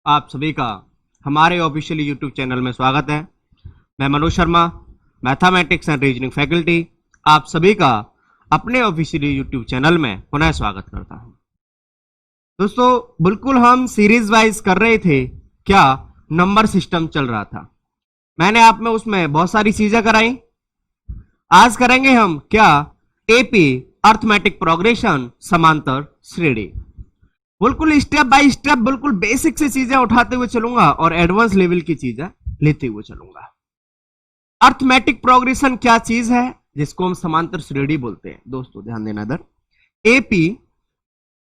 आप सभी का हमारे ऑफिशियल यूट्यूब चैनल में स्वागत है। मैं Manoj Sharma, mathematics and reasoning faculty, आप सभी का अपने ऑफिशियल यूट्यूब चैनल में पुनः स्वागत करता हूं। दोस्तों, बिल्कुल हम सीरीज वाइज कर रहे थे, क्या नंबर सिस्टम चल रहा था। मैंने आप में उसमें बहुत सारी चीजें कराई। आज करेंगे हम क्या एपी अर्थमेटिक प्रोग्रेशन समांतर श्रेणी। बिल्कुल स्टेप बाय स्टेप, बिल्कुल बेसिक से चीजें उठाते हुए चलूंगा और एडवांस लेवल की चीजें लेते हुए चलूंगा। अर्थमेटिक प्रोग्रेशन क्या चीज है, जिसको हम समांतर श्रेणी बोलते हैं। दोस्तों ध्यान देना इधर,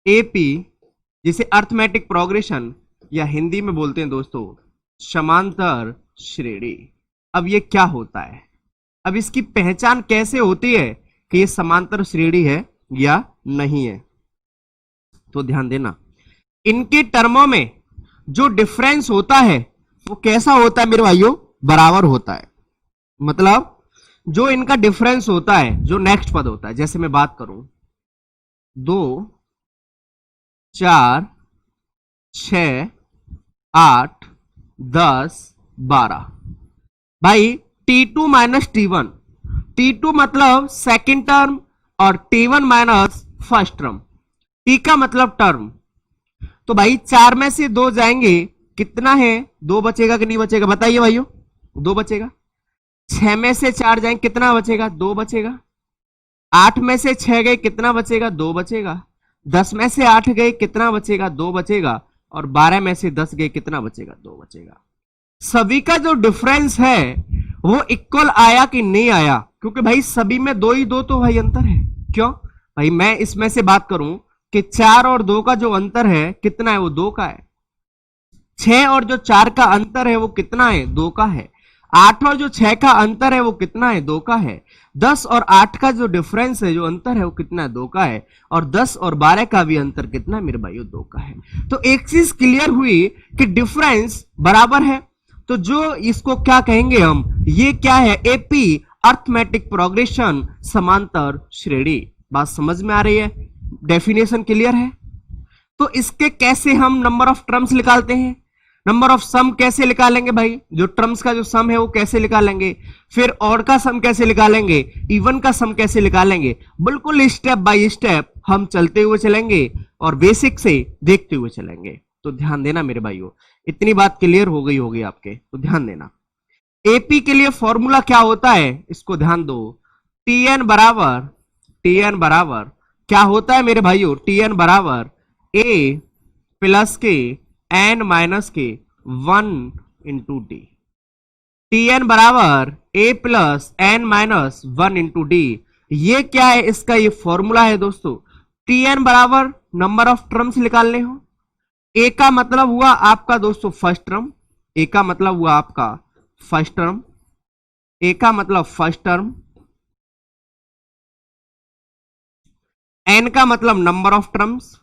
एपी जिसे अर्थमेटिक प्रोग्रेशन या हिंदी में बोलते हैं दोस्तों समांतर श्रेणी। अब ये क्या होता है, अब इसकी पहचान कैसे होती है कि ये समांतर श्रेणी है या नहीं है। तो ध्यान देना, इनके टर्मों में जो डिफरेंस होता है वो कैसा होता है मेरे भाइयों, बराबर होता है। मतलब जो इनका डिफरेंस होता है, जो नेक्स्ट पद होता है, जैसे मैं बात करूं 2 4 6 8 10 12, भाई T2 माइनस T1, T2 मतलब सेकेंड टर्म और T1 minus first term. T का मतलब टर्म। तो भाई 4 में से 2 जाएंगे, कितना है, 2 बचेगा कि नहीं बचेगा, बताइए भाइयों, 2 बचेगा। 6 में से 4 जाएंगे, कितना बचेगा, 2 बचेगा। 8 में से 6 गए, कितना बचेगा, 2 बचेगा। 10 में से 8 गए, कितना बचेगा, 2 बचेगा। और 12 में से 10 गए, कितना बचेगा, 2 बचेगा। सभी का जो डिफरेंस है वो इक्वल आया कि नहीं आया, क्योंकि भाई सभी में 2 ही 2 तो भाई अंतर है। क्यों भाई, मैं इसमें से बात करूं कि 4 और 2 का जो अंतर है कितना है, वो 2 का है। 6 और जो 4 का अंतर है वो कितना है, 2 का है। 8 और जो 6 का अंतर है वो कितना है, 2 का है। 10 और 8 का जो डिफरेंस है, जो अंतर है, वो कितना है, 2 का है। और 10 और 12 का भी अंतर कितना है मेरे भाइयों, 2 का है। तो एक चीज क्लियर हुई कि डिफरेंस बराबर है। तो जो इसको क्या कहेंगे हम, ये क्या है, एपी अर्थमेटिक प्रोग्रेशन समांतर श्रेणी। बात समझ में आ रही है, डेफिनेशन क्लियर है। तो इसके कैसे हम नंबर ऑफ टर्म्स निकालते हैं, नंबर ऑफ सम कैसे निकालेंगे भाई, जो टर्म्स का जो सम है वो कैसे निकालेंगे, फिर ऑड का सम कैसे निकालेंगे, इवन का सम कैसे निकालेंगे, बिल्कुल स्टेप बाय स्टेप हम चलते हुए चलेंगे और बेसिक से देखते हुए चलेंगे। तो ध्यान देना मेरे भाइयों, इतनी बात क्लियर हो गई होगी आपके, तो ध्यान देना। एपी के लिए फॉर्मूला क्या होता है, इसको ध्यान दो। टीएन बराबर क्या होता है मेरे भाइयों, टीएन बराबर ए प्लस के एन माइनस के 1 इंटू डी। टीएन बराबर A plus N minus 1 into D. ये क्या है, इसका ये फॉर्मूला है दोस्तों। टीएन बराबर नंबर ऑफ टर्म्स निकालने हो। ए का मतलब हुआ आपका दोस्तों फर्स्ट टर्म, ए का मतलब हुआ आपका फर्स्ट टर्म, ए का मतलब फर्स्ट टर्म। एन का मतलब नंबर ऑफ टर्म्स,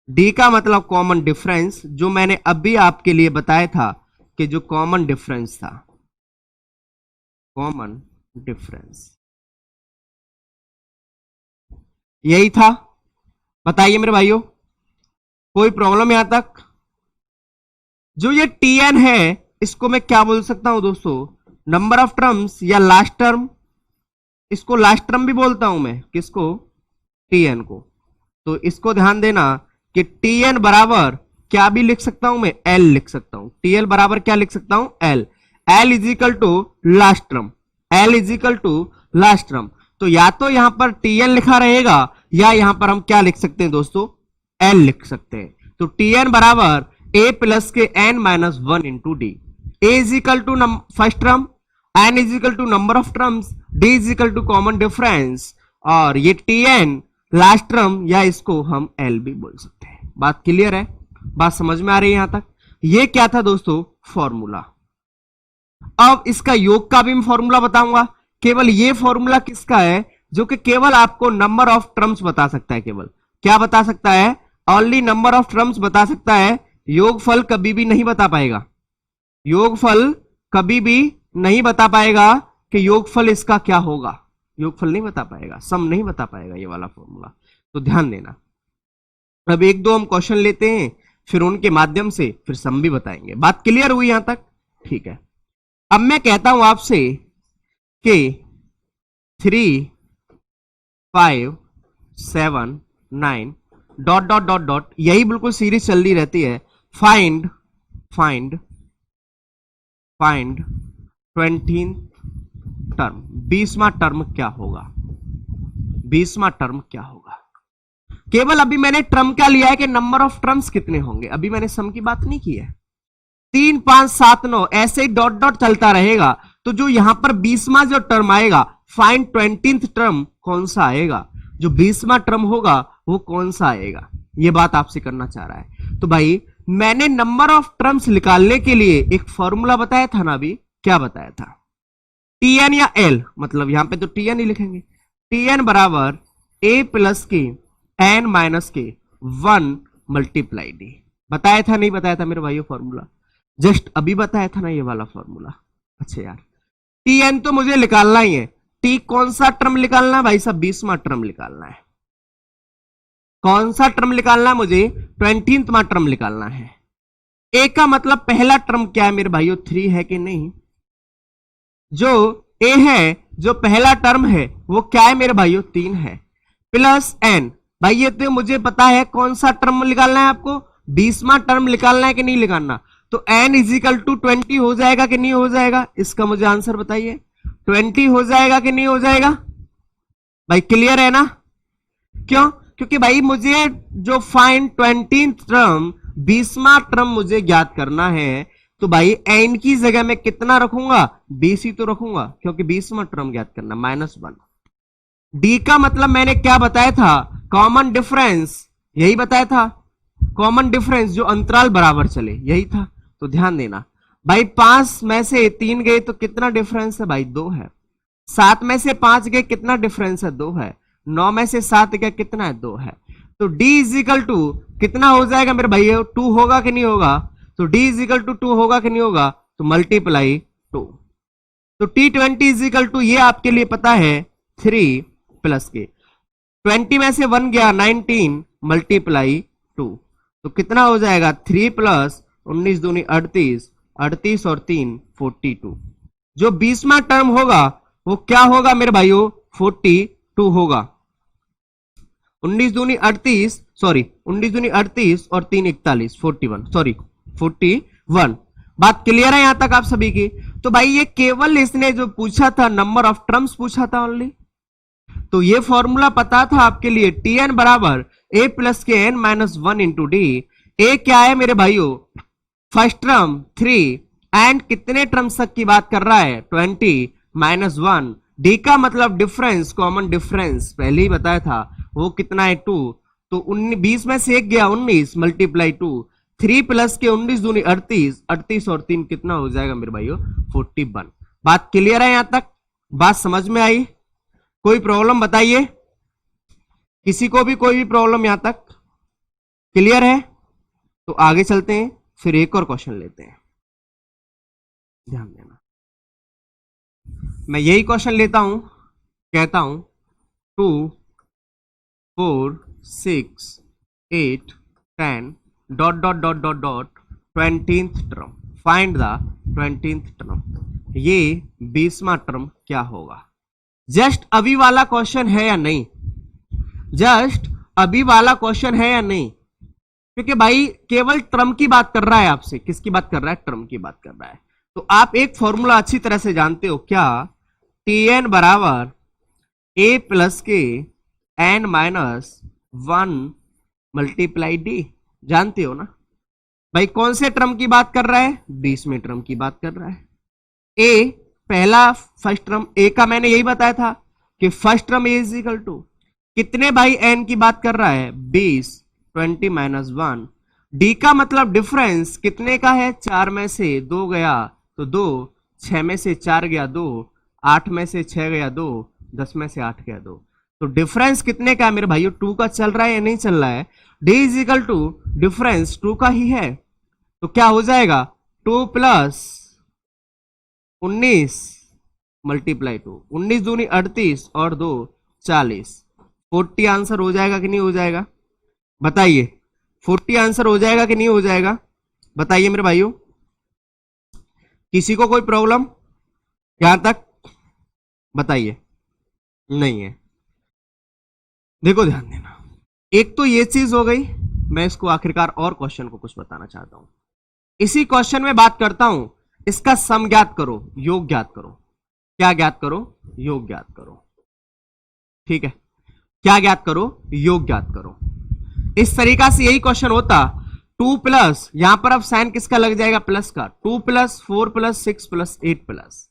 डी का मतलब कॉमन डिफरेंस, जो मैंने अभी आपके लिए बताया था कि जो कॉमन डिफरेंस था, कॉमन डिफरेंस यही था। बताइए मेरे भाइयों, कोई प्रॉब्लम यहां तक। जो ये टीएन है इसको मैं क्या बोल सकता हूं दोस्तों, नंबर ऑफ टर्म्स या लास्ट टर्म। इसको लास्ट टर्म भी बोलता हूं मैं, किसको, टीएन को। तो इसको ध्यान देना कि टीएन बराबर क्या भी लिख सकता हूं मैं, एल लिख सकता हूं। टीएल बराबर क्या लिख सकता हूं, L. L is equal to last term, L is equal to last term. तो या तो यहां पर टीएन लिखा रहेगा या यहां पर हम क्या लिख सकते हैं दोस्तों, एल लिख सकते हैं। तो टीएन बराबर ए प्लस के N minus 1 into D. A is equal to first term, N is equal to number of terms, D is equal to common difference, और ये टीएन लास्ट टर्म, या इसको हम एल भी बोल सकते हैं। बात क्लियर है, बात समझ में आ रही है यहां तक। ये क्या था दोस्तों, फॉर्मूला। अब इसका योग का भी मैं फॉर्मूला बताऊंगा। केवल ये फॉर्मूला किसका है, जो कि केवल आपको नंबर ऑफ टर्म्स बता सकता है। केवल क्या बता सकता है, ओनली नंबर ऑफ टर्म्स बता सकता है। योगफल कभी भी नहीं बता पाएगा, योगफल कभी भी नहीं बता पाएगा कि योगफल इसका क्या होगा। योगफल नहीं बता पाएगा, सम नहीं बता पाएगा ये वाला फॉर्मूला, तो ध्यान देना। अब एक दो हम क्वेश्चन लेते हैं, फिर उनके माध्यम से फिर सम भी बताएंगे। बात क्लियर हुई यहां तक? ठीक है। अब मैं कहता हूं आपसे कि 3 5 7 9 डॉट डॉट डॉट डॉट, यही बिल्कुल सीरीज चल रही रहती है। Find find find 20th term, 20वां टर्म क्या होगा, 20वां टर्म क्या होगा। केवल अभी मैंने टर्म क्या लिया है कि नंबर ऑफ टर्म्स कितने होंगे, अभी मैंने सम की बात नहीं की है। 3 5 7 9 ऐसे ही डॉट डॉट चलता रहेगा, तो जो यहां पर 20वां जो टर्म आएगा, फाइंड 20th टर्म कौन सा आएगा, जो 20वां टर्म होगा वो कौन सा आएगा, ये बात आपसे करना चाह रहा है। तो भाई मैंने नंबर ऑफ टर्म्स निकालने के लिए एक फॉर्मूला बताया था ना, अभी क्या बताया था, टीएन या एल, मतलब यहां पे तो टीएन ही लिखेंगे, टीएन बराबर ए प्लस के एन माइनस के 1 मल्टीप्लाई डी। बताया था नहीं बताया था मेरे भाइयों फॉर्मूला? जस्ट अभी बताया था ना ये वाला फॉर्मूला। अच्छा यार, टीएन तो मुझे निकालना ही है, टी कौन सा टर्म निकालना है भाई साहब, 20वां टर्म निकालना है। कौन सा टर्म निकालना है मुझे, 20वां टर्म निकालना है। ए का मतलब पहला टर्म क्या है मेरे भाइयों, 3 है कि नहीं, जो ए है जो पहला टर्म है वो क्या है मेरे भाइयों, 3 है, प्लस एन। भाई ये तो मुझे पता है कौन सा टर्म निकालना है आपको, 20वां टर्म निकालना है कि नहीं निकालना, तो एन इजिकल टू 20 हो जाएगा कि नहीं हो जाएगा, इसका मुझे आंसर बताइए। 20 हो जाएगा कि नहीं हो जाएगा भाई, क्लियर है ना? क्यों? क्योंकि भाई मुझे जो फाइंड 20th टर्म, 20वां टर्म मुझे ज्ञात करना है, तो भाई एन की जगह में कितना रखूंगा, 20 ही तो रखूंगा, क्योंकि 20वां टर्म ज्ञात करना, -1। डी का मतलब मैंने क्या बताया था, कॉमन डिफरेंस, यही बताया था, कॉमन डिफरेंस जो अंतराल बराबर चले, यही था। तो ध्यान देना भाई, 5 में से 3 गए तो कितना डिफरेंस है भाई, 2 है। 7 में से 5 गए कितना डिफरेंस है, 2 है। 9 में से 7 गए कितना है, 2 है। तो D इजिकल टू कितना हो जाएगा मेरे भाई, 2 होगा कि नहीं होगा, तो D इजिकल टू 2 होगा कि नहीं होगा, तो मल्टीप्लाई 2। तो T20 इजिकल टू ये आपके लिए पता है 3 प्लस के 20 में से 1 गया 19 मल्टीप्लाई 2, तो कितना हो जाएगा 3 प्लस 19 दूनी 38, 38 और 3 42। जो 20वां टर्म होगा वो क्या होगा मेरे भाइयों, 42 होगा। 19 दूनी 38, सॉरी 19 दूनी 38 और 3 41, 41, सॉरी 41। बात क्लियर है यहां तक आप सभी की? तो भाई ये केवल इसने जो पूछा था नंबर ऑफ टर्म्स पूछा था ओनली, तो ये फॉर्मूला पता था आपके लिए, टीएन बराबर ए प्लस के एन माइनस 1 इंटू डी। ए क्या है मेरे भाइयों, फर्स्ट टर्म 3, एंड कितने टर्म्स तक की बात कर रहा है, 20 माइनस 1। डी का मतलब डिफरेंस, कॉमन डिफरेंस पहले ही बताया था, वो कितना है 2, तो 20 में से 1 गया 19 मल्टीप्लाई 2, 3 प्लस के 19 दूनी 38, 38 और 3 कितना हो जाएगा मेरे भाइयों, 41। बात क्लियर है यहां तक? बात समझ में आई? कोई प्रॉब्लम बताइए, किसी को भी कोई भी प्रॉब्लम यहां तक? क्लियर है? तो आगे चलते हैं, फिर एक और क्वेश्चन लेते हैं, ध्यान देना। मैं यही क्वेश्चन लेता हूं, कहता हूं 2 4 6 8 10 dot dot dot dot dot 20th term, find the 20th term. ये 20वां टर्म क्या होगा? जस्ट अभी वाला क्वेश्चन है या नहीं, जस्ट अभी वाला क्वेश्चन है या नहीं? क्योंकि भाई केवल टर्म की बात कर रहा है आपसे, किसकी बात कर रहा है, टर्म की बात कर रहा है। तो आप एक फॉर्मूला अच्छी तरह से जानते हो क्या, टीएन बराबर ए प्लस के एन माइनस 1 मल्टीप्लाई डी, जानते हो ना भाई? कौन से टर्म की बात कर रहा है, 20वें टर्म की बात कर रहा है। ए पहला फर्स्ट टर्म, ए का मैंने यही बताया था कि first term A is equal to कितने भाई, एन की बात कर रहा है 20, 20 माइनस 1। डी का मतलब डिफरेंस कितने का है, 4 में से 2 गया तो 2, 6 में से 4 गया 2, 8 में से 6 गया 2, 10 में से 8 गया 2। तो डिफरेंस कितने का है मेरे भाइयों, 2 का चल रहा है या नहीं चल रहा है? D is equal to difference 2 का ही है, तो क्या हो जाएगा 2 प्लस 19 मल्टीप्लाई 2, 19 दूनी 38 और 2 40, 40 आंसर हो जाएगा कि नहीं हो जाएगा बताइए? 40 आंसर हो जाएगा कि नहीं हो जाएगा बताइए मेरे भाइयों? किसी को कोई प्रॉब्लम यहां तक बताइए? नहीं है। देखो ध्यान देना, एक तो ये चीज हो गई। मैं इसको आखिरकार और क्वेश्चन को कुछ बताना चाहता हूं। इसी क्वेश्चन में बात करता हूं, इसका सम ज्ञात करो, योग ज्ञात करो। क्या ज्ञात करो? योग ज्ञात करो। ठीक है, क्या ज्ञात करो? योग ज्ञात करो। इस तरीका से यही क्वेश्चन होता। 2 प्लस, यहां पर अब साइन किसका लग जाएगा? प्लस का। 2 plus 4 plus 6 plus 8 plus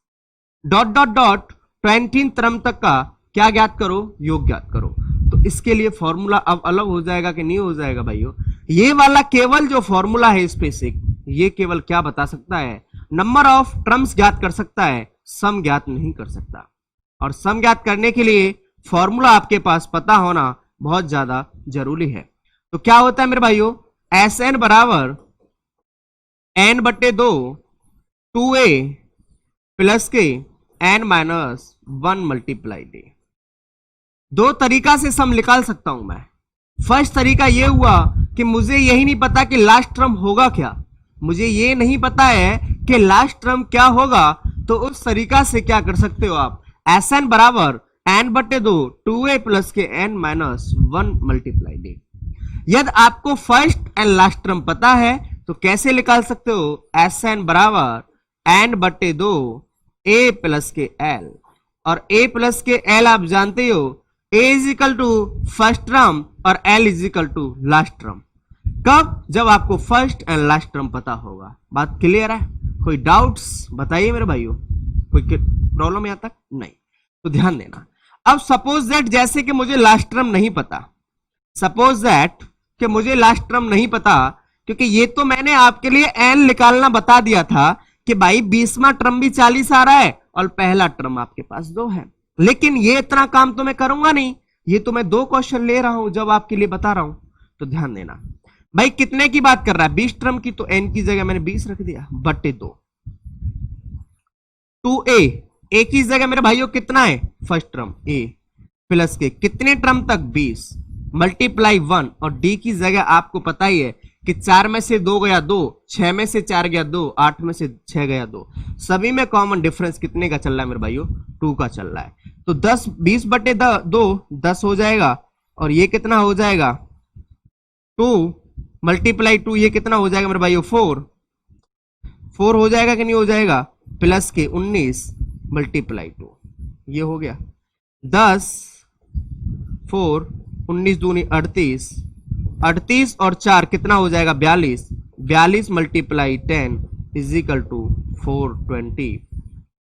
dot dot dot 20 क्रम तक का क्या ज्ञात करो? योग ज्ञात करो। तो इसके लिए फॉर्मूला अब अलग हो जाएगा कि नहीं हो जाएगा भाइयों? ये वाला केवल जो फॉर्मूला है स्पेसिक, ये केवल क्या बता सकता है? नंबर ऑफ टर्म्स ज्ञात कर सकता है, सम ज्ञात नहीं कर सकता। और सम ज्ञात करने के लिए फॉर्मूला आपके पास पता होना बहुत ज्यादा जरूरी है। तो क्या होता है मेरे भाइयों? एस एन बराबर एन बटे 2 2a प्लस के एन माइनस 1 मल्टीप्लाई डी। दो तरीका से सम निकाल सकता हूं मैं। फर्स्ट तरीका यह हुआ कि मुझे यही नहीं पता कि लास्ट टर्म होगा क्या, मुझे ये नहीं पता है कि लास्ट टर्म क्या होगा। तो उस तरीका से क्या कर सकते हो आप? एस एन बराबर एन बटे 2 2a प्लस के एन माइनस 1 मल्टीप्लाई डी। यदि आपको फर्स्ट एंड लास्ट टर्म पता है तो कैसे निकाल सकते हो? एस एन बराबर एन बटे 2 ए प्लस के एल, और ए प्लस के एल आप जानते हो, A is equal to first term और L is equal to last term. कब? जब आपको फर्स्ट एंड लास्ट टर्म पता होगा। बात क्लियर है? कोई डाउट्स बताइए मेरे भाइयों? कोई प्रॉब्लम यहां तक? नहीं। तो ध्यान देना। अब सपोज दैट जैसे कि मुझे लास्ट टर्म नहीं पता, सपोज दैट कि मुझे लास्ट टर्म नहीं पता, क्योंकि ये तो मैंने आपके लिए एन निकालना बता दिया था कि भाई 20वां टर्म भी 40 आ रहा है और पहला टर्म आपके पास 2 है। लेकिन ये इतना काम तो मैं करूंगा नहीं, ये तो मैं 2 क्वेश्चन ले रहा हूं जब आपके लिए बता रहा हूं। तो ध्यान देना भाई, कितने की बात कर रहा है? 20 टर्म की, तो एन की जगह मैंने 20 रख दिया बटे 2 2a, ए की जगह मेरे भाइयों कितना है? फर्स्ट टर्म a प्लस के कितने टर्म तक? 20 मल्टीप्लाई 1, और डी की जगह आपको पता ही है कि 4 में से 2 गया 2, 6 में से 4 गया 2, 8 में से 6 गया 2, सभी में कॉमन डिफरेंस कितने का चल रहा है मेरे भाइयों? 2 का चल रहा है। तो 10 20 बटे 2 10 हो जाएगा, और ये कितना हो जाएगा? 2 मल्टीप्लाई 2, ये कितना हो जाएगा मेरे भाइयों? 4 हो जाएगा कि नहीं हो जाएगा? प्लस के 19 मल्टीप्लाई 2, ये हो गया 10 4 19 दूनी 38, 38 और 4 कितना हो जाएगा? 42, 42 मल्टीप्लाई 10 इज इक्वल टू 420,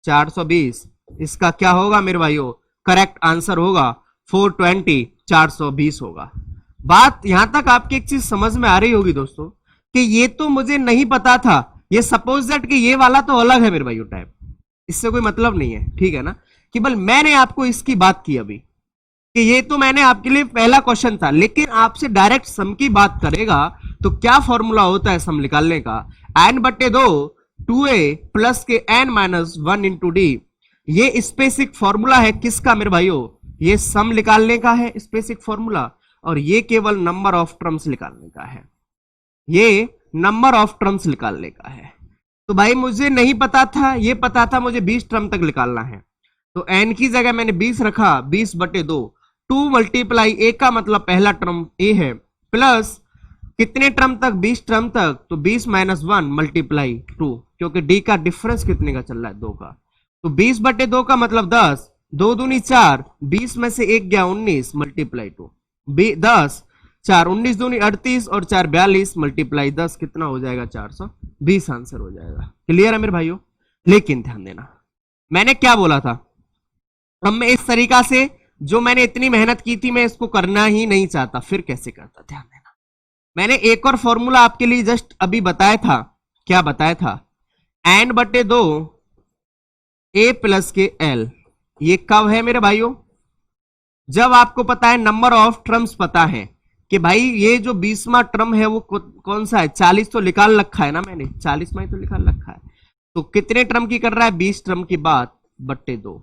420। इसका क्या होगा मेरे भाइयों? करेक्ट आंसर होगा 420, 420 होगा। बात यहां तक आपकी एक चीज समझ में आ रही होगी दोस्तों, कि ये तो मुझे नहीं पता था, ये सपोज दैट कि ये वाला तो अलग है मेरे भाइयों टाइप, इससे कोई मतलब नहीं है, ठीक है ना? केवल मैंने आपको इसकी बात की अभी कि ये तो मैंने आपके लिए पहला क्वेश्चन था, लेकिन आपसे डायरेक्ट सम की बात करेगा तो क्या फॉर्मूला होता है सम निकालने का? एन बटे 2 2a प्लस के एन माइनस 1 इंटू डी। ये स्पेसिक फॉर्मूला है किसका मेरे भाइयों? ये सम निकालने का है स्पेसिक फॉर्मूला, और ये केवल नंबर ऑफ टर्म्स निकालने का है, ये नंबर ऑफ टर्म्स निकालने का है। तो भाई मुझे नहीं पता था, ये पता था मुझे 20 टर्म तक निकालना है, तो एन की जगह मैंने 20 रखा, 20 बटे 2 2 मल्टीप्लाई ए का मतलब पहला टर्म ए है, प्लस कितने टर्म तक? 20 टर्म तक, तो 20 माइनस 1 मल्टीप्लाई 2, क्योंकि डी का डिफरेंस कितने का चल रहा है? 2 का। तो 20 बटे 2 का मतलब 10, 2 दूनी 4, 20 में से 1 गया 19 मल्टीप्लाई 2, 10 4 19 दूनी 38 और 4 42 मल्टीप्लाई 10 कितना हो जाएगा? 420 आंसर हो जाएगा। क्लियर है मेरे भाइयों? लेकिन ध्यान देना, मैंने क्या बोला था? अब मैं इस तरीका से जो मैंने इतनी मेहनत की थी मैं इसको करना ही नहीं चाहता, फिर कैसे करता? ध्यान देना, मैंने एक और फॉर्मूला आपके लिए जस्ट अभी बताया था। क्या बताया था? एन बटे 2 ए प्लस के एल। ये कब है मेरे भाइयों? जब आपको पता है नंबर ऑफ टर्म्स पता है कि भाई ये जो 20वां टर्म है वो कौन सा है? 40 तो निकाल रखा है ना मैंने, 40 में तो निकाल रखा है। तो कितने टर्म की कर रहा है? 20 टर्म की बात, बट्टे 2।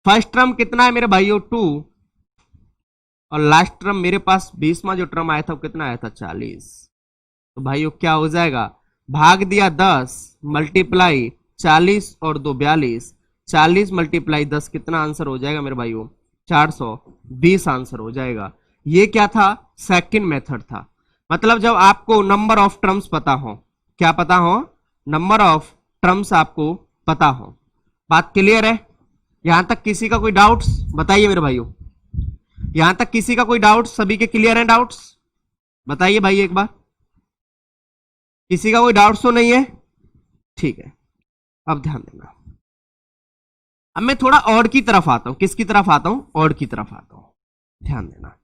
फर्स्ट टर्म कितना है मेरे भाइयों 2, और लास्ट टर्म मेरे पास 20वां जो टर्म आया था वो कितना आया था 40। तो भाइयों क्या हो जाएगा, भाग दिया 10 मल्टीप्लाई 40 और 2 42, 40 मल्टीप्लाई 10 कितना आंसर हो जाएगा मेरे भाइयों 420 आंसर हो जाएगा। ये क्या था, सेकंड मेथड था। मतलब जब आपको नंबर ऑफ टर्म्स पता हो, क्या पता हो, नंबर ऑफ टर्म्स आपको पता हो। बात क्लियर है? यहां तक किसी का कोई डाउट्स बताइए मेरे भाइयों, यहां तक किसी का कोई डाउट्स? सभी के क्लियर है डाउट्स? बताइए भाई एक बार, किसी का कोई डाउट्स तो नहीं है? ठीक है, अब ध्यान देना। अब मैं थोड़ा ऑड की तरफ आता हूं। किसकी तरफ आता हूं? ऑड की तरफ आता हूं। ध्यान देना,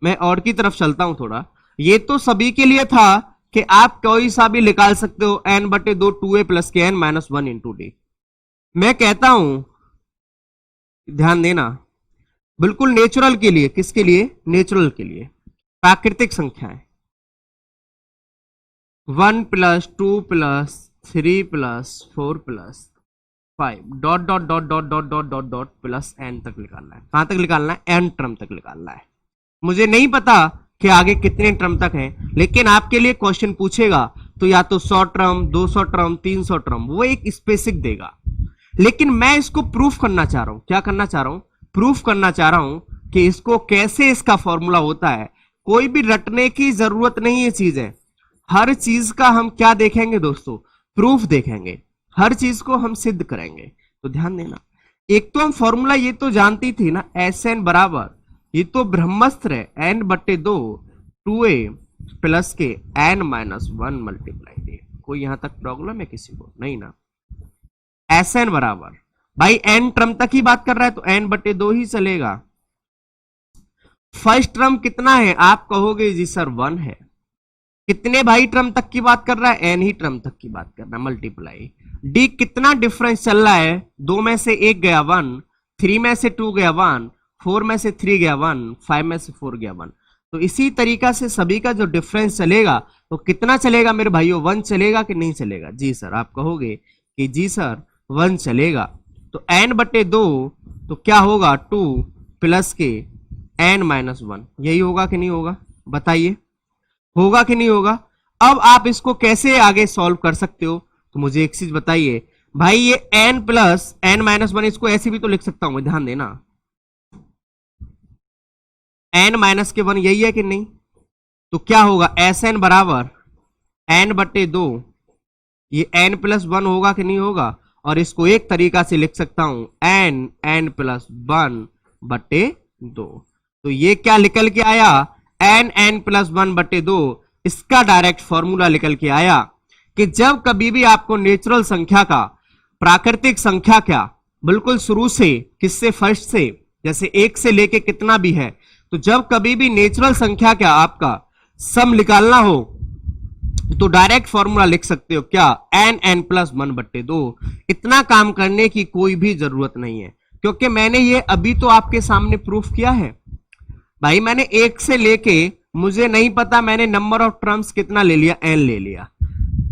मैं ऑड की तरफ चलता हूं थोड़ा। ये तो सभी के लिए था कि आप कोई सा भी निकाल सकते हो n बटे 2 2a प्लस के n माइनस 1 इंटू डी। मैं कहता हूं, ध्यान देना, बिल्कुल नेचुरल के लिए। किसके लिए? नेचुरल के लिए, प्राकृतिक संख्याएं 1 plus 2 plus 3 plus 4 plus 5 dot dot dot dot dot dot dot dot plus n तक निकालना है। कहां तक निकालना है? n टर्म तक निकालना है। मुझे नहीं पता कि आगे कितने टर्म तक हैं, लेकिन आपके लिए क्वेश्चन पूछेगा तो या तो 100 टर्म, 200 टर्म, 300 टर्म, वो एक स्पेसिफिक देगा। लेकिन मैं इसको प्रूफ करना चाह रहा हूं। क्या करना चाह रहा हूं? प्रूफ करना चाह रहा हूं कि इसको कैसे, इसका फॉर्मूला होता है। कोई भी रटने की जरूरत नहीं है चीजें। हर चीज का हम क्या देखेंगे दोस्तों? प्रूफ देखेंगे। हर चीज को हम सिद्ध करेंगे। तो ध्यान देना, एक तो हम फॉर्मूला ये तो जानती थी ना, एस एन बराबर, ये तो ब्रह्मास्त्र है, n बटे 2 2a प्लस के n माइनस 1 मल्टीप्लाई डी। कोई यहां तक प्रॉब्लम है किसी को? नहीं ना। एस एन बराबर, भाई n टर्म तक ही बात कर रहा है तो n बटे 2 ही चलेगा। फर्स्ट टर्म कितना है? आप कहोगे जी सर 1 है। कितने भाई टर्म तक की बात कर रहा है? n ही टर्म तक की बात कर रहा है, मल्टीप्लाई डी। कितना डिफरेंस चल रहा है? 2 में से 1 गया 1, 3 में से 2 गया 1, 4 में से 3 गया 1, 5 में से 4 गया 1। तो इसी तरीका से सभी का जो डिफरेंस चलेगा तो कितना चलेगा मेरे भाइयों? 1 चलेगा कि नहीं चलेगा? जी सर, आप कहोगे कि जी सर 1 चलेगा। तो n बटे 2 तो क्या होगा 2 प्लस के n माइनस 1, यही होगा कि नहीं होगा? बताइए, होगा कि नहीं होगा? अब आप इसको कैसे आगे सॉल्व कर सकते हो? तो मुझे एक चीज बताइए भाई, ये n प्लस n माइनस 1, इसको ऐसे भी तो लिख सकता हूं, ध्यान देना, n माइनस के 1, यही है कि नहीं? तो क्या होगा? एस एन बराबर n बटे 2, ये n प्लस 1 होगा कि नहीं होगा? और इसको एक तरीका से लिख सकता हूं n प्लस 1 बटे 2। तो ये क्या निकल के आया? n प्लस 1 बटे 2। इसका डायरेक्ट फॉर्मूला निकल के आया कि जब कभी भी आपको नेचुरल संख्या का, प्राकृतिक संख्या क्या, बिल्कुल शुरू से, किससे? फर्स्ट से, जैसे 1 से लेके कितना भी है, तो जब कभी भी नेचुरल संख्या क्या आपका सम निकालना हो तो डायरेक्ट फॉर्मूला लिख सकते हो क्या? n प्लस 1 बट्टे 2। इतना काम करने की कोई भी जरूरत नहीं है, क्योंकि मैंने ये अभी तो आपके सामने प्रूफ किया है। भाई मैंने 1 से लेके, मुझे नहीं पता मैंने नंबर ऑफ टर्म्स कितना ले लिया, n ले लिया।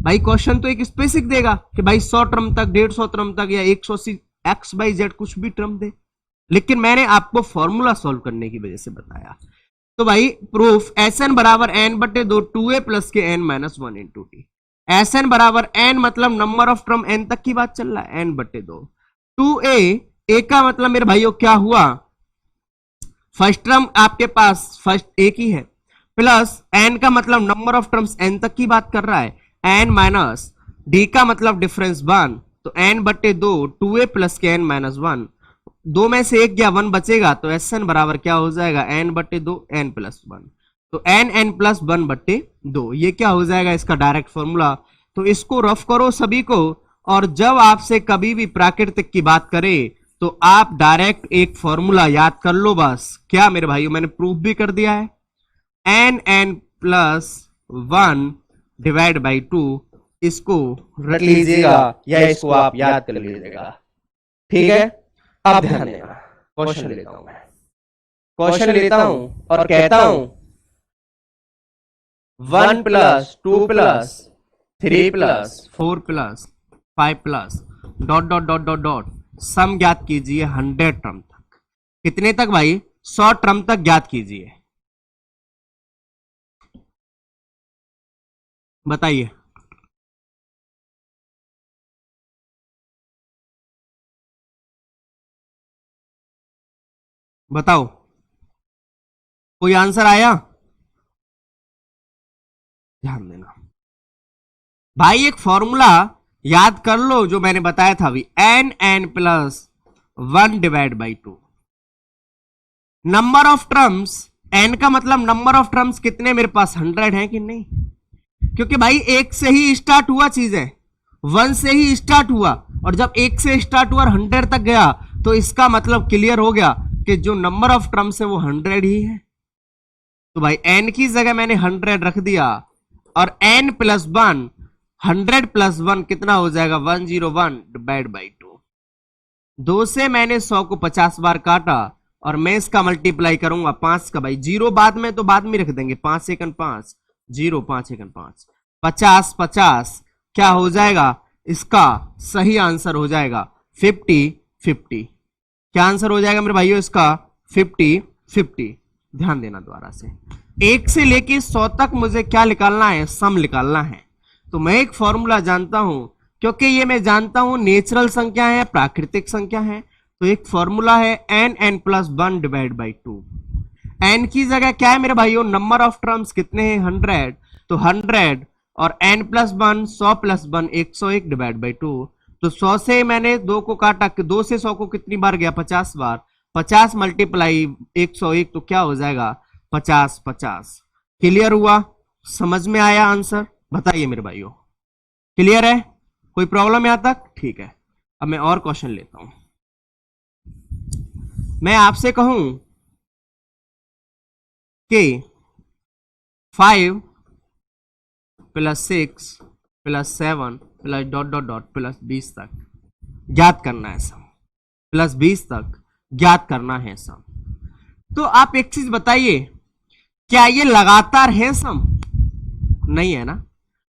भाई क्वेश्चन तो एक स्पेसिफिक देगा कि भाई 100 टर्म तक, 150 टर्म तक, या 180 एक्स बाई जेड कुछ भी टर्म दे, लेकिन मैंने आपको फॉर्मूला सॉल्व करने की वजह से बताया। तो भाई प्रूफ, एस एन बराबर n बटे 2 2a प्लस के n minus 1 into T. S N बराबर n मतलब नंबर ऑफ टर्म n तक की बात चल रहा है, n बटे 2। 2a, a का मतलब मेरे भाइयों क्या हुआ? फर्स्ट टर्म आपके पास फर्स्ट एक ही है, प्लस n का मतलब नंबर ऑफ टर्म्स n तक की बात कर रहा है, n माइनस d का मतलब डिफरेंस 1, तो n बटे 2 2a प्लस के n माइनस 1। 2 में से 1 गया 1 बचेगा, तो एस एन बराबर क्या हो जाएगा? n बटे 2 n प्लस 1। तो n प्लस 1 बटे 2, ये क्या हो जाएगा? इसका डायरेक्ट फॉर्मूला। तो इसको रफ करो सभी को, और जब आपसे कभी भी प्राकृतिक की बात करे तो आप डायरेक्ट एक फॉर्मूला याद कर लो बस। क्या मेरे भाइयों, मैंने प्रूफ भी कर दिया है, n प्लस 1 डिवाइड बाई 2। इसको रट लीजिएगा या इसको आप याद कर लीजिएगा, ठीक है? अब ध्यान देना, क्वेश्चन लेता हूं मैं, क्वेश्चन लेता हूं और कहता हूं 1 plus 2 plus 3 plus 4 plus 5 plus dot dot dot dot dot sum ज्ञात कीजिए 100 टर्म तक। कितने तक भाई? 100 टर्म तक ज्ञात कीजिए। बताइए। बताओ, कोई आंसर आया? ध्यान देना भाई, एक फॉर्मूला याद कर लो जो मैंने बताया था अभी, n+1 divide by 2। Number of terms, n का मतलब नंबर ऑफ टर्म्स कितने मेरे पास? 100 है कि नहीं? क्योंकि भाई एक से ही स्टार्ट हुआ चीजें, 1 से ही स्टार्ट हुआ, और जब एक से स्टार्ट हुआ और 100 तक गया तो इसका मतलब क्लियर हो गया कि जो नंबर ऑफ टर्म्स है वो 100 ही है। तो भाई n की जगह मैंने 100 रख दिया, और n+1, 100+1 कितना हो जाएगा? 101 डिवाइड बाई 2। 2 से मैंने 100 को 50 बार काटा, और मैं इसका मल्टीप्लाई करूंगा 5 का। भाई जीरो बाद में तो बाद में रख देंगे, 5 सेकंड 5, 0 5 सेकंड 5, 50 50 क्या हो जाएगा? इसका सही आंसर हो जाएगा 50 50। क्या आंसर हो जाएगा मेरे भाइयों इसका? 50 50। ध्यान देना दोबारा से, 1 से लेके 100 तक मुझे क्या निकालना है? सम निकालना है। तो मैं एक फॉर्मूला जानता हूं, क्योंकि ये मैं जानता हूं नेचुरल संख्या है, प्राकृतिक संख्या है। तो एक फॉर्मूला है n+1 डिवाइड बाई 2। n की जगह क्या है मेरे भाइयों? नंबर ऑफ टर्म्स कितने हैं? 100। तो 100 और n+1, 100+1 101 डिवाइड बाई 2। तो 100 से मैंने 2 को काटा, 2 से 100 को कितनी बार गया? 50 बार। 50 मल्टीप्लाई 101 तो क्या हो जाएगा? 50 50। क्लियर हुआ? समझ में आया आंसर? बताइए मेरे भाइयों, क्लियर है? कोई प्रॉब्लम यहां तक? ठीक है। अब मैं और क्वेश्चन लेता हूं। मैं आपसे कहूं कि 5 + 6 + 7 + डॉट डॉट डॉट प्लस 20 तक ज्ञात करना है सम, प्लस 20 तक ज्ञात करना है सम। तो आप एक चीज बताइए, क्या ये लगातार है सम? नहीं है ना,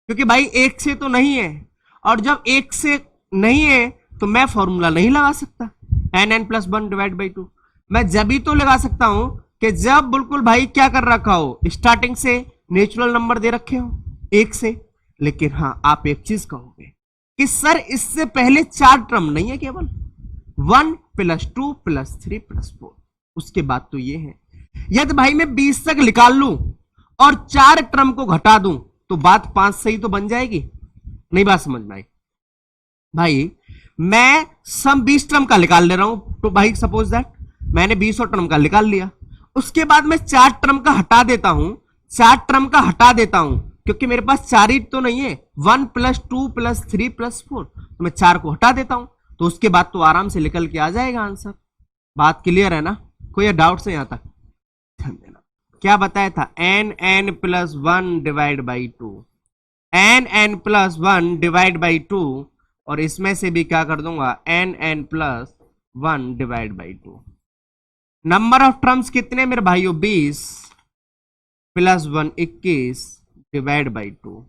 क्योंकि भाई एक से तो नहीं है, और जब एक से नहीं है तो मैं फॉर्मूला नहीं लगा सकता n+1 डिवाइड बाई 2। मैं जब ही तो लगा सकता हूं कि जब बिल्कुल भाई क्या कर रखा हो, स्टार्टिंग से नेचुरल नंबर दे रखे हो 1 से। लेकिन हाँ, आप एक चीज कहोगे कि सर इससे पहले 4 टर्म नहीं है, केवल 1 + 2 + 3 + 4। उसके बाद तो ये है। यदि भाई मैं 20 तक निकाल लूं और 4 टर्म को घटा दूं तो बात 5 से ही तो बन जाएगी। नहीं बात समझ में आई? भाई मैं सम 20 टर्म का निकाल ले रहा हूं, तो भाई सपोज दैट मैंने 20 टर्म का निकाल लिया, उसके बाद मैं 4 टर्म का हटा देता हूं, 4 टर्म का हटा देता हूं, क्योंकि मेरे पास 4 ही तो नहीं है, 1 + 2 + 3 + 4, तो मैं 4 को हटा देता हूं, तो उसके बाद तो आराम से निकल के आ जाएगा आंसर। बात क्लियर है ना? कोई डाउट से यहां तक? ध्यान देना, क्या बताया था? n+1 divide by 2, n+1 divide by 2, और इसमें से भी क्या कर दूंगा? n+1 divide by 2। Number of terms कितने मेरे भाइयों? 20 + 1 21 डिवाइड बाई 2।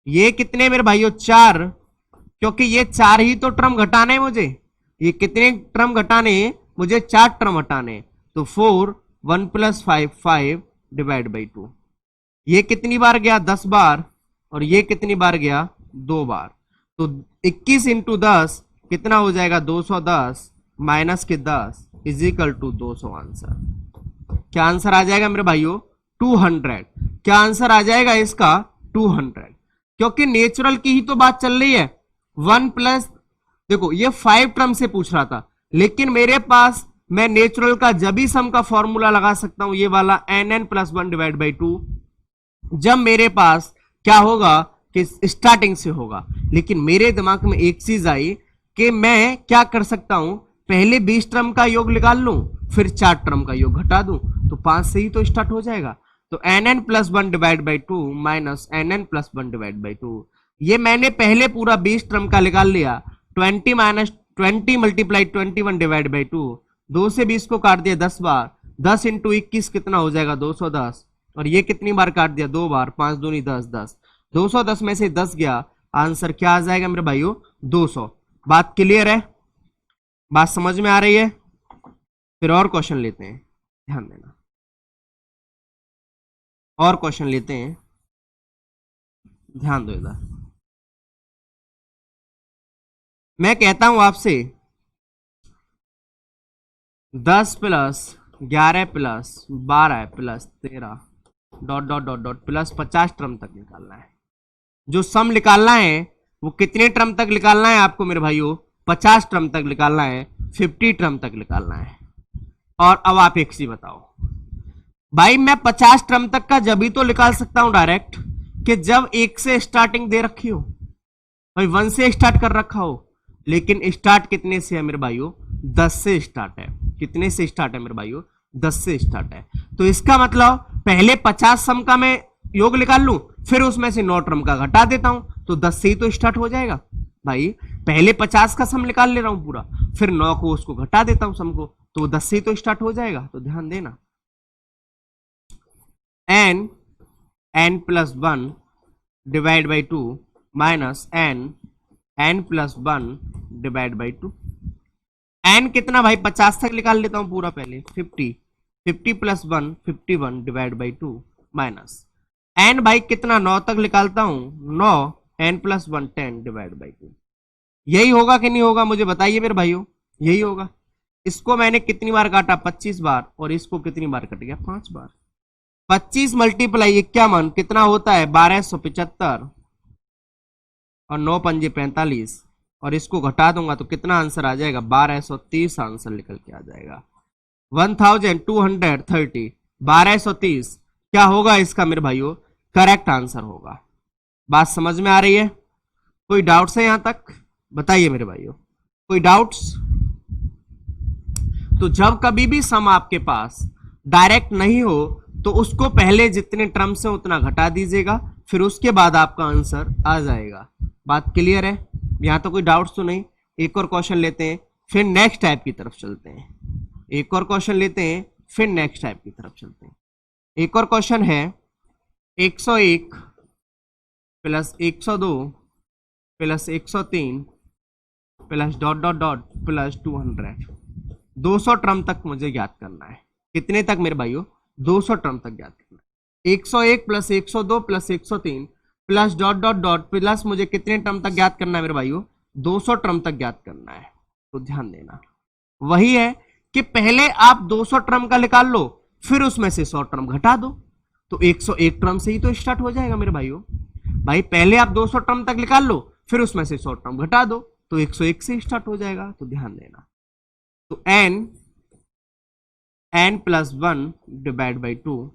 ये कितने मेरे भाइयों? 4, क्योंकि ये 4 ही तो टर्म घटाने हैं मुझे। ये कितने टर्म घटाने हैं मुझे? 4 टर्म हटाने। तो 4, 1 + 5 5 डिवाइड बाई 2। ये कितनी बार गया? 10 बार, और ये कितनी बार गया? 2 बार। तो 21 × 10 कितना हो जाएगा? 210 माइनस के 10 = 200 आंसर। क्या आंसर आ जाएगा मेरे भाइयों? 200। क्या आंसर आ जाएगा इसका? 200। क्योंकि नेचुरल की ही तो बात चल रही है। 1 प्लस, देखो ये 5 टर्म से पूछ रहा था, लेकिन मेरे पास मैं नेचुरल का जब भी सम का फॉर्मूला लगा सकता हूं, ये वाला n+1 डिवाइड बाई 2, जब मेरे पास क्या होगा कि स्टार्टिंग से होगा। लेकिन मेरे दिमाग में एक चीज आई कि मैं क्या कर सकता हूं, पहले 20 टर्म का योग निकाल लूं, फिर 4 टर्म का योग घटा दूं, तो 5 से ही तो स्टार्ट हो जाएगा। तो nn+1 divide by 2 minus nn+1 divide by 2, ये मैंने पहले पूरा 20 टर्म का निकाल लिया। 20 माइनस 20 मल्टीप्लाई 21 डिवाइड बाई 2, 2 से 20 को काट दिया 10 बार, 10 × 21 कितना हो जाएगा? 210, और ये कितनी बार काट दिया? 2 बार, 5 दूनी 10 10, 210 में से 10 गया, आंसर क्या आ जाएगा मेरे भाइयों? 200। बात क्लियर है? बात समझ में आ रही है? फिर और क्वेश्चन लेते हैं, ध्यान देना, और क्वेश्चन लेते हैं, ध्यान दो इधर। मैं कहता हूं आपसे 10 plus 11 plus 12 plus 13 dot dot dot dot plus 50 term तक निकालना है। जो सम निकालना है वो कितने टर्म तक निकालना है आपको मेरे भाइयों? 50 टर्म तक निकालना है, 50 टर्म तक निकालना है। और अब आप एक चीज बताओ भाई, मैं 50 टर्म तक का जब ही तो निकाल सकता हूं डायरेक्ट कि जब एक से स्टार्टिंग दे रखी हो, भाई 1 से स्टार्ट कर रखा हो, लेकिन स्टार्ट कितने से है मेरे भाइयों? 10 से स्टार्ट है। कितने से स्टार्ट है मेरे भाइयों? 10 से स्टार्ट है। तो इसका मतलब पहले 50 सम का मैं योग निकाल लूं, फिर उसमें से 9 टर्म का घटा देता हूं, तो 10 से ही तो स्टार्ट हो जाएगा। भाई पहले 50 का सम निकाल ले रहा हूं पूरा, फिर 9 को उसको घटा देता हूं सम को, तो 10 से ही तो स्टार्ट हो जाएगा। तो ध्यान देना, n plus 1 divide by 2 minus n plus 1 divide by 2। n कितना भाई? 50 तक निकाल लेता हूं पूरा पहले, 50 plus 1 51 divide by 2 minus n भाई कितना? 9 तक निकालता हूं, 9 n प्लस 1 10 डिवाइड बाई 2। यही होगा कि नहीं होगा मुझे बताइए मेरे भाइयों? यही होगा। इसको मैंने कितनी बार काटा? 25 बार। और इसको कितनी बार कट गया? 5 बार। 25 मल्टीप्लाई 51 कितना होता है? 1275 और 9 पंजे 45, और इसको घटा दूंगा तो कितना आंसर आ जाएगा? 1230 आंसर निकल के आ जाएगा। 1230 1230 क्या होगा इसका मेरे भाइयों? करेक्ट आंसर होगा। बात समझ में आ रही है? कोई डाउट्स है यहां तक? बताइए मेरे भाइयों, कोई डाउट्स? तो जब कभी भी सम आपके पास डायरेक्ट नहीं हो तो उसको पहले जितने टर्म से उतना घटा दीजिएगा, फिर उसके बाद आपका आंसर आ जाएगा। बात क्लियर है? यहां तो कोई डाउट्स तो नहीं? एक और क्वेश्चन लेते हैं, फिर नेक्स्ट टाइप की तरफ चलते हैं। एक और क्वेश्चन लेते हैं, फिर नेक्स्ट टाइप की तरफ चलते हैं। एक और क्वेश्चन है 101 plus 102 plus 103 plus dot dot dot plus 200। 200 term तक मुझे ज्ञात करना है। कितने तक मेरे भाइयों? 200 टर्म तक ज्ञात करना है। 101 plus 102 plus 103 plus dot dot dot plus मुझे कितने टर्म तक ज्ञात करना है मेरे भाइयों? 200 टर्म तक ज्ञात करना है। तो ध्यान देना, वही है कि पहले आप 200 टर्म का निकाल लो, फिर उसमें से 100 टर्म घटा दो, तो 101 टर्म से ही तो स्टार्ट हो जाएगा मेरे भाइयों। भाई पहले आप 200 टर्म तक निकाल लो, फिर उसमें से 100 टर्म घटा दो, तो 101 से स्टार्ट हो जाएगा। तो ध्यान देना, तो n plus 1 divide by 2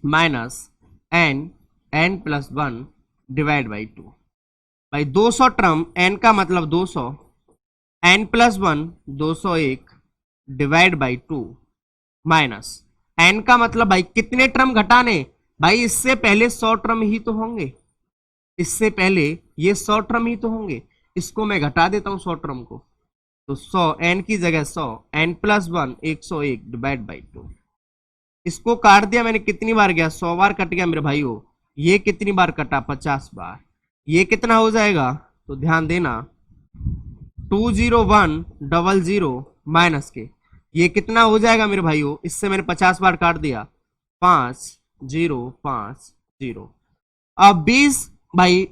minus n plus 1 divide by 2। भाई 200 टर्म, n का मतलब 200, n plus 1 201 divide by 2 minus n का मतलब भाई कितने टर्म घटाने? भाई इससे पहले 100 टर्म ही तो होंगे, इससे पहले ये 100 टर्म ही तो होंगे। इसको मैं घटा देता हूं 100 टर्म को, तो 100 n की जगह 100 n प्लस 1 101 डिवाइड बाई 2। इसको काट दिया मैंने, कितनी बार गया? 100 बार कट गया मेरे भाइयों। ये कितनी बार कटा? 50 बार। ये कितना हो जाएगा? तो ध्यान देना, 20100 माइनस के ये कितना हो जाएगा मेरे भाइयों? इससे मैंने 50 बार काट दिया, 5050। अब 20 भाई,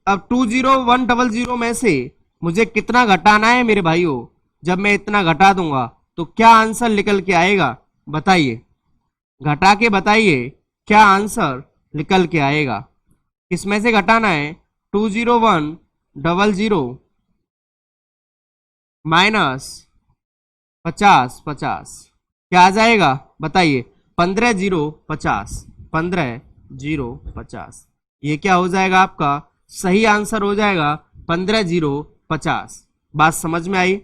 अब 20100 में से मुझे कितना घटाना है मेरे भाइयों? जब मैं इतना घटा दूंगा तो क्या आंसर निकल के आएगा? बताइए, घटा के बताइए क्या आंसर निकल के आएगा। किसमें से घटाना है? 20100 माइनस 50 क्या आ जाएगा? बताइए, 15050 15050। ये क्या हो जाएगा आपका? सही आंसर हो जाएगा 15050। बात समझ में आई?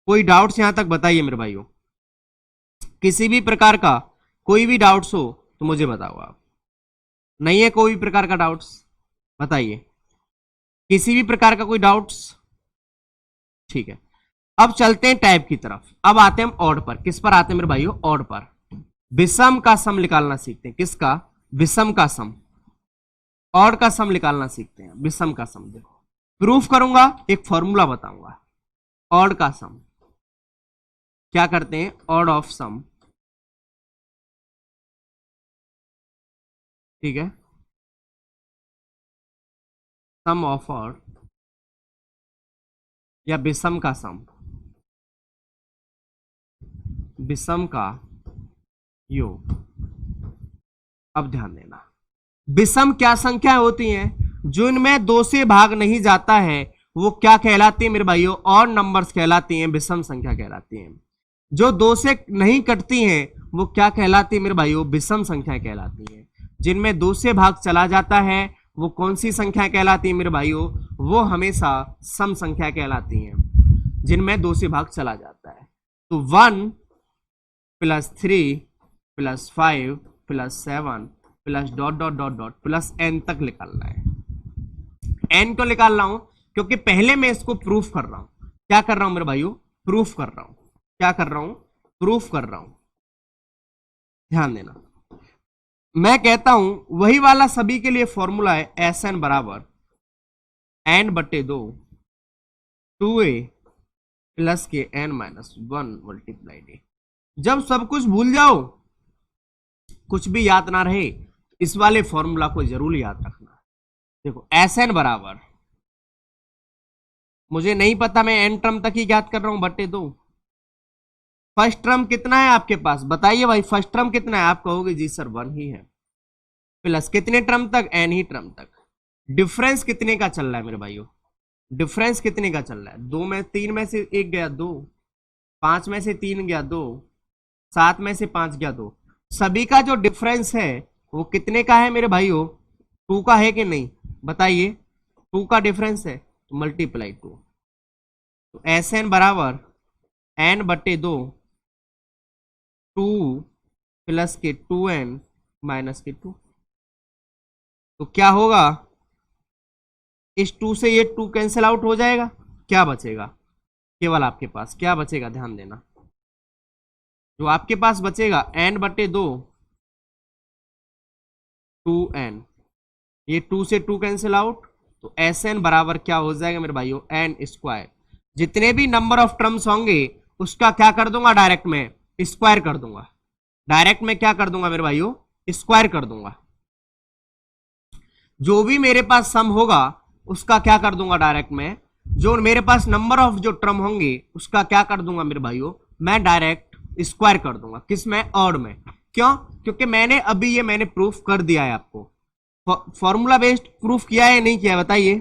कोई डाउट्स यहां तक? बताइए मेरे भाइयों, किसी भी प्रकार का कोई भी डाउट्स हो तो मुझे बताओ आप। नहीं है कोई भी प्रकार का डाउट्स? बताइए, किसी भी प्रकार का कोई डाउट्स? ठीक है, अब चलते हैं टाइप की तरफ। अब आते हैं हम ऑड पर। किस पर आते हैं मेरे भाइयों? ऑड पर। विषम का सम निकालना सीखते हैं। किसका? विषम का सम। ऑड का सम निकालना सीखते हैं, विषम का सम। देखो प्रूफ करूंगा, एक फॉर्मूला बताऊंगा। ऑड का सम क्या करते हैं, ऑड ऑफ सम, ठीक है, सम ऑफ ऑड या विषम का सम, विषम का योग। अब ध्यान देना, विषम क्या संख्या होती हैं, जो इनमें दो से भाग नहीं जाता है वो क्या कहलाती है मेरे भाइयों, ऑड नंबर्स कहलाती हैं, विषम संख्या कहलाती हैं। जो दो से नहीं कटती हैं वो क्या कहलाती है मेरे भाइयों, विषम संख्या कहलाती है। जिनमें दो से भाग चला जाता है वो कौन सी संख्या कहलाती है मेरे भाइयों, वो हमेशा सम संख्या कहलाती हैं, जिनमें दो से भाग चला जाता है। तो 1 + 3 + 5 + 7 plus dot dot dot dot plus n तक निकालना है। n को निकाल रहा हूं क्योंकि पहले मैं इसको प्रूफ कर रहा हूं। क्या कर रहा हूं मेरे भाइयों, प्रूफ कर रहा हूं। क्या कर रहा हूं, प्रूफ कर रहा हूं। ध्यान देना, मैं कहता हूं वही वाला सभी के लिए फॉर्मूला है, Sn बराबर n/2 2a प्लस के n - 1 मल्टीप्लाई d। जब सब कुछ भूल जाओ, कुछ भी याद ना रहे, इस वाले फॉर्मूला को जरूर याद रखना। देखो Sn बराबर, मुझे नहीं पता, मैं n टर्म तक ही याद कर रहा हूं, /2। फर्स्ट टर्म कितना है आपके पास, बताइए भाई, फर्स्ट टर्म कितना है, आप कहोगे जी सर 1 ही है, प्लस कितने टर्म तक, n ही टर्म तक। डिफरेंस कितने का चल रहा है मेरे भाइयों, डिफरेंस कितने का चल रहा है, 2 में 3 में से 1 गया 2, 5 में से 3 गया 2, 7 में से 5 गया 2। सभी का जो डिफरेंस है वो कितने का है मेरे भाइयों, 2 का है कि नहीं, बताइए। 2 का डिफरेंस है तो मल्टीप्लाई 2। तो Sn बराबर n/2 2 प्लस के 2n माइनस के 2। तो क्या होगा, इस 2 से ये 2 कैंसिल आउट हो जाएगा, क्या बचेगा, केवल आपके पास क्या बचेगा, ध्यान देना, जो आपके पास बचेगा n/2 2n, ये 2 से 2 कैंसिल आउट, तो Sn बराबर क्या हो जाएगा मेरे भाइयों, n²। जितने भी नंबर ऑफ टर्म्स होंगे उसका क्या कर दूंगा, डायरेक्ट में स्क्वायर कर दूंगा, डायरेक्ट में क्या कर दूंगा मेरे भाइयों, स्क्वायर कर दूंगा। जो भी मेरे पास सम होगा उसका क्या कर दूंगा डायरेक्ट में, जो मेरे पास नंबर ऑफ जो टर्म होंगे उसका क्या कर दूंगा मेरे भाइयों, मैं डायरेक्ट स्क्वायर कर दूंगा, किसमें, ऑड में। क्यों, क्योंकि मैंने प्रूफ कर दिया है आपको। फॉर्मूला बेस्ड प्रूफ किया है नहीं किया, बताइए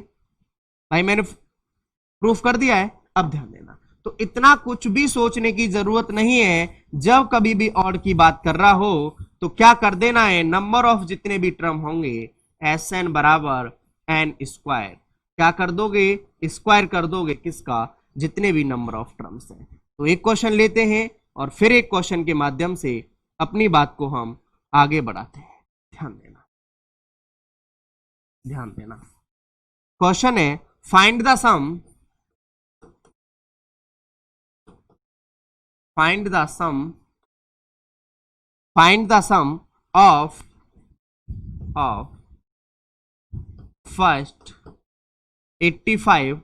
भाई, मैंने प्रूफ कर दिया है। अब ध्यान देना, तो इतना कुछ भी सोचने की जरूरत नहीं है। जब कभी भी ऑड की बात कर रहा हो तो क्या कर देना है, नंबर ऑफ जितने भी टर्म होंगे Sn बराबर n², क्या कर दोगे, स्क्वायर कर दोगे, किसका, जितने भी नंबर ऑफ टर्म्स हैं। तो एक क्वेश्चन लेते हैं और फिर एक क्वेश्चन के माध्यम से अपनी बात को हम आगे बढ़ाते हैं। ध्यान देना, ध्यान देना, क्वेश्चन है find the sum, find the sum of first 85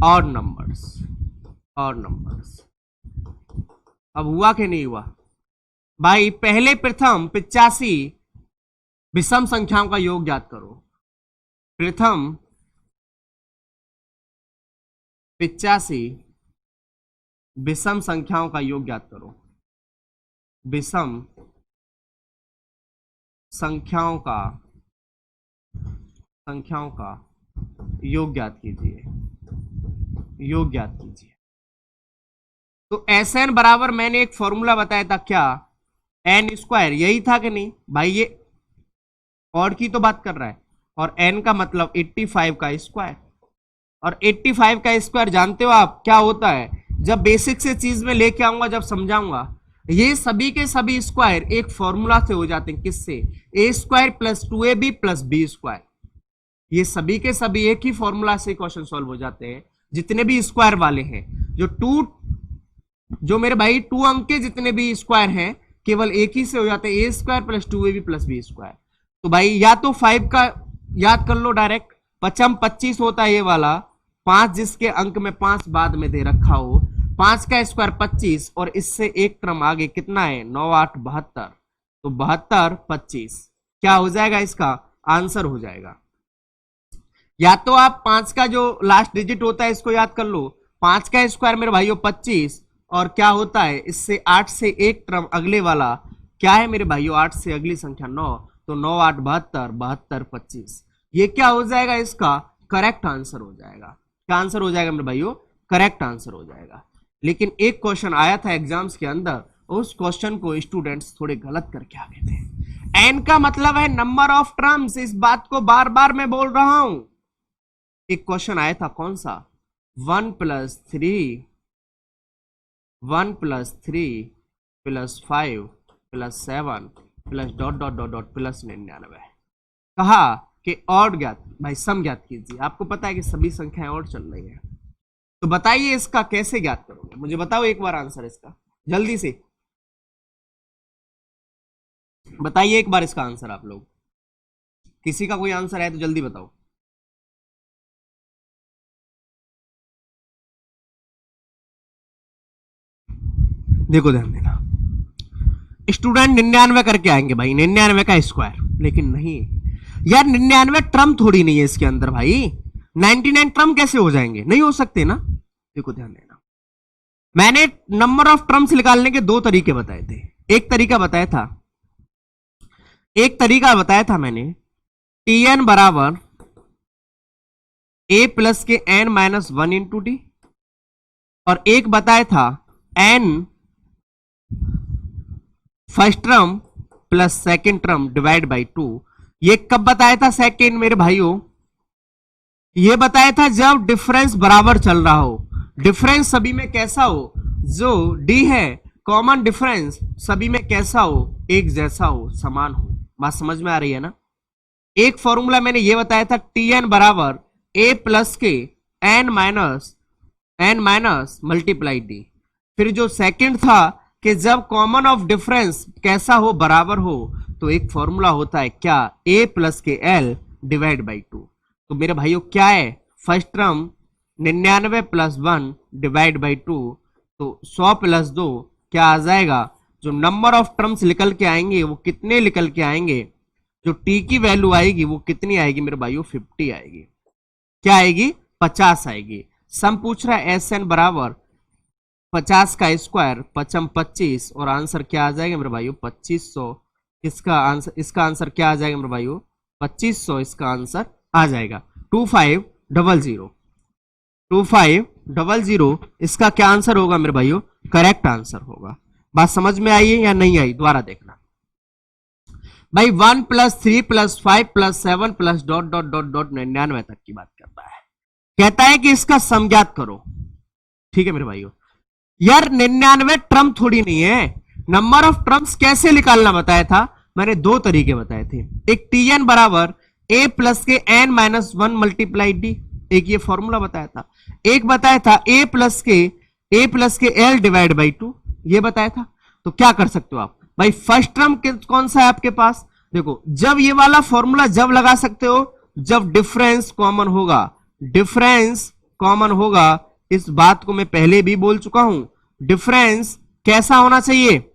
odd numbers। अब हुआ कि नहीं हुआ भाई, पहले प्रथम 85 विषम संख्याओं का योग ज्ञात करो। प्रथम 85 विषम संख्याओं का योग ज्ञात करो। विषम संख्याओं का योग ज्ञात कीजिए, योग ज्ञात कीजिए। तो Sn बराबर मैंने एक फॉर्मूला बताया था, क्या, n², यही था कि नहीं भाई, ये ऑड की तो बात कर रहा है, और n का मतलब 85 का स्क्वायर, और 85 का स्क्वायर जानते हो आप क्या होता है, जब बेसिक से चीज में लेके आऊंगा, जब समझाऊंगा, ये सभी के सभी स्क्वायर एक फॉर्मूला से हो जाते हैं, किससे, a² + 2ab + b²। ये सभी के सभी एक ही फॉर्मूला से क्वेश्चन सॉल्व हो जाते हैं, जितने भी स्क्वायर वाले हैं। जो मेरे भाई 2 अंक के जितने भी स्क्वायर हैं केवल एक ही से हो जाते हैं, a² + 2ab + b²। तो भाई या तो 5 का याद कर लो डायरेक्ट, पचम 25 होता है ये वाला, 5 जिसके अंक में 5 बाद में दे रखा हो, 5 का स्क्वायर 25 और इससे एक क्रम आगे कितना है 9 8 72, तो 72 25 क्या हो जाएगा, इसका आंसर हो जाएगा। या तो आप 5 का जो लास्ट डिजिट होता है इसको याद कर लो, 5 का स्क्वायर मेरे भाइयों 25 और क्या होता है इससे 8 से एक क्रम अगले वाला क्या है मेरे भाइयों, 8 से अगली संख्या 9, तो 9 8 72 72 25, ये क्या हो जाएगा, इसका करेक्ट आंसर हो जाएगा। क्या आंसर हो जाएगा मेरे भाइयों, करेक्ट आंसर हो जाएगा। लेकिन एक क्वेश्चन आया था एग्जाम्स के अंदर, उस क्वेश्चन को स्टूडेंट्स थोड़े गलत करके आ गए थे। एन का मतलब है नंबर ऑफ टर्म्स, इस बात को बार बार मैं बोल रहा हूं। एक क्वेश्चन आया था कौन सा, 1 + 3 + 5 + 7 + ... +99, कहा कि ऑड ज्ञात, भाई सम ज्ञात कीजिए। आपको पता है कि सभी संख्याएं ऑड चल रही है, तो बताइए इसका कैसे ज्ञात करोगे, मुझे बताओ एक बार आंसर इसका, जल्दी से बताइए एक बार इसका आंसर। आप लोग किसी का कोई आंसर है तो जल्दी बताओ। देखो ध्यान देना, स्टूडेंट 99 करके आएंगे भाई, 99 का स्क्वायर, लेकिन नहीं यार 99 टर्म थोड़ी नहीं है इसके अंदर भाई, 99 टर्म कैसे हो जाएंगे, नहीं हो सकते ना। देखो ध्यान देना, मैंने नंबर ऑफ टर्म्स निकालने के दो तरीके बताए थे। एक तरीका बताया था मैंने Tn बराबर a प्लस के n माइनस 1 इंटू टी, और एक बताया था n first term plus second term divide by 2। ये कब बताया था सेकेंड मेरे भाइयों, ये बताया था जब डिफरेंस बराबर चल रहा हो, डिफरेंस सभी में कैसा हो, जो डी है कॉमन डिफरेंस सभी में कैसा हो, एक जैसा हो, समान हो। बात समझ में आ रही है ना। एक फॉर्मूला मैंने ये बताया था Tn बराबर a प्लस के n माइनस मल्टीप्लाई डी। फिर जो सेकंड था कि जब कॉमन ऑफ डिफरेंस कैसा हो, बराबर हो, तो एक फॉर्मूला होता है क्या, a प्लस के l डिवाइड बाई 2। तो मेरे भाइयों क्या है, first term 99 plus 1 divide by 2, तो 100 प्लस 2 क्या आ जाएगा, जो नंबर ऑफ टर्म्स निकल के आएंगे वो कितने निकल के आएंगे, जो टी की वैल्यू आएगी वो कितनी आएगी मेरे भाइयों, 50 आएगी। क्या आएगी, 50 आएगी। सम पूछ रहा है Sn बराबर 50 का स्क्वायर 55 25, और आंसर क्या आ जाएगा मेरे भाइयों 2500। इसका आंसर क्या आ जाएगा मेरे भाइयों 2500, इसका आंसर आ जाएगा 2500। इसका क्या आंसर होगा मेरे भाइयों, करेक्ट आंसर होगा। बात समझ में आई है या नहीं आई, दोबारा देखना भाई। 1 + 3 + 5 + 7 + ... 99 तक की बात करता है, कहता है कि इसका सम ज्ञात करो। ठीक है मेरे भाइयों, यार 99 टर्म थोड़ी नहीं है, नंबर ऑफ टर्म्स कैसे निकालना बताया था मैंने, दो तरीके बताए थे। एक Tn बराबर a प्लस के n माइनस 1 मल्टीप्लाई डी, एक ये फॉर्मूला बताया था। एक बताया था a प्लस के l डिवाइड बाई 2, ये बताया था। तो क्या कर सकते हो आप भाई, फर्स्ट टर्म कौन सा है आपके पास, देखो जब ये वाला फॉर्मूला जब लगा सकते हो जब डिफरेंस कॉमन होगा। इस बात को मैं पहले भी बोल चुका हूं, डिफरेंस कैसा होना चाहिए,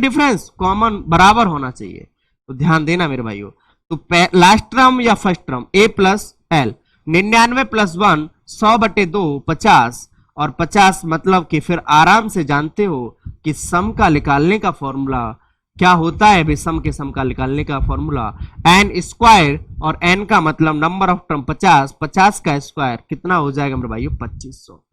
डिफरेंस कॉमन बराबर होना चाहिए। तो ध्यान देना मेरे भाइयों, तो लास्ट टर्म या first term a plus L, 99 plus 1 100/2 50, और 50 मतलब कि फिर आराम से जानते हो कि सम का निकालने का फॉर्मूला क्या होता है, विषम के सम का निकालने का फॉर्मूला n स्क्वायर, और n का मतलब नंबर ऑफ टर्म 50 का स्क्वायर कितना हो जाएगा मेरे भाइयों 2500।